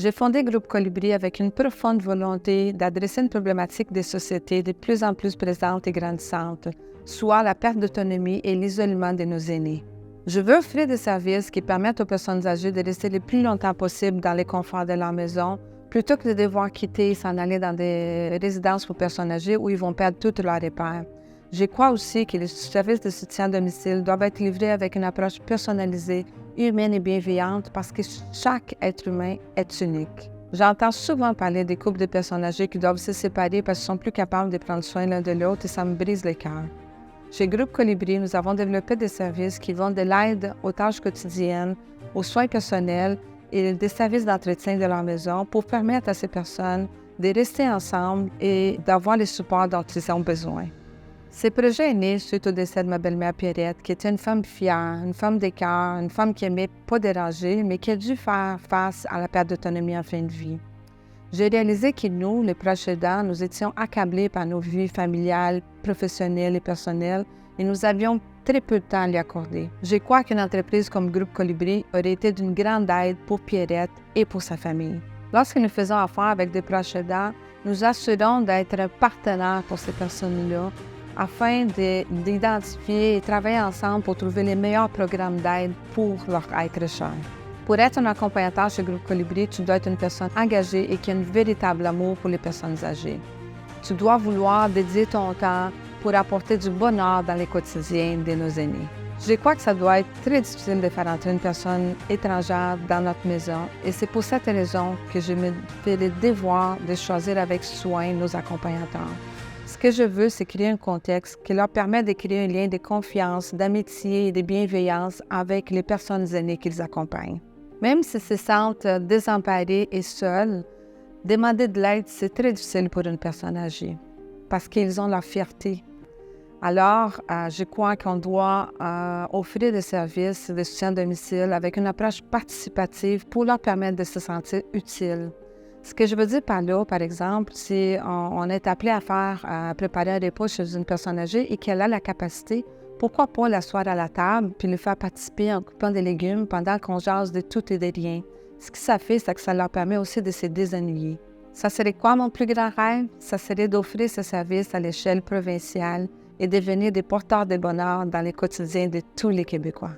J'ai fondé Groupe Colibri avec une profonde volonté d'adresser une problématique des sociétés de plus en plus présente et grandissante, soit la perte d'autonomie et l'isolement de nos aînés. Je veux offrir des services qui permettent aux personnes âgées de rester le plus longtemps possible dans les conforts de leur maison, plutôt que de devoir quitter et s'en aller dans des résidences pour personnes âgées où ils vont perdre toutes leurs repères. Je crois aussi que les services de soutien à domicile doivent être livrés avec une approche personnalisée, humaine et bienveillante parce que chaque être humain est unique. J'entends souvent parler des couples de personnes âgées qui doivent se séparer parce qu'ils ne sont plus capables de prendre soin l'un de l'autre et ça me brise le cœur. Chez Groupe Colibri, nous avons développé des services qui vont de l'aide aux tâches quotidiennes, aux soins personnels et des services d'entretien de leur maison pour permettre à ces personnes de rester ensemble et d'avoir le support dont ils ont besoin. Ce projet est né suite au décès de ma belle-mère Pierrette, qui était une femme fière, une femme de cœur, une femme qui aimait pas déranger, mais qui a dû faire face à la perte d'autonomie en fin de vie. J'ai réalisé que nous, les proches aidants, nous étions accablés par nos vies familiales, professionnelles et personnelles, et nous avions très peu de temps à lui accorder. Je crois qu'une entreprise comme Groupe Colibri aurait été d'une grande aide pour Pierrette et pour sa famille. Lorsque nous faisons affaire avec des proches aidants, nous assurons d'être un partenaire pour ces personnes-là, afin d'identifier et travailler ensemble pour trouver les meilleurs programmes d'aide pour leur être cher. Pour être un accompagnateur chez Groupe Colibri, tu dois être une personne engagée et qui a un véritable amour pour les personnes âgées. Tu dois vouloir dédier ton temps pour apporter du bonheur dans les quotidiens de nos aînés. Je crois que ça doit être très difficile de faire entrer une personne étrangère dans notre maison et c'est pour cette raison que je me fais le devoir de choisir avec soin nos accompagnateurs. Ce que je veux, c'est créer un contexte qui leur permet de créer un lien de confiance, d'amitié et de bienveillance avec les personnes aînées qu'ils accompagnent. Même s'ils se sentent désemparés et seuls, demander de l'aide, c'est très difficile pour une personne âgée parce qu'ils ont leur fierté. Alors, je crois qu'on doit offrir des services de soutien à domicile avec une approche participative pour leur permettre de se sentir utiles. Ce que je veux dire par là, par exemple, si on est appelé à préparer un repas chez une personne âgée et qu'elle a la capacité, pourquoi pas l'asseoir à la table puis le faire participer en coupant des légumes pendant qu'on jase de tout et de rien. Ce que ça fait, c'est que ça leur permet aussi de se désennuyer. Ça serait quoi mon plus grand rêve? Ça serait d'offrir ce service à l'échelle provinciale et devenir des porteurs de bonheur dans les quotidiens de tous les Québécois.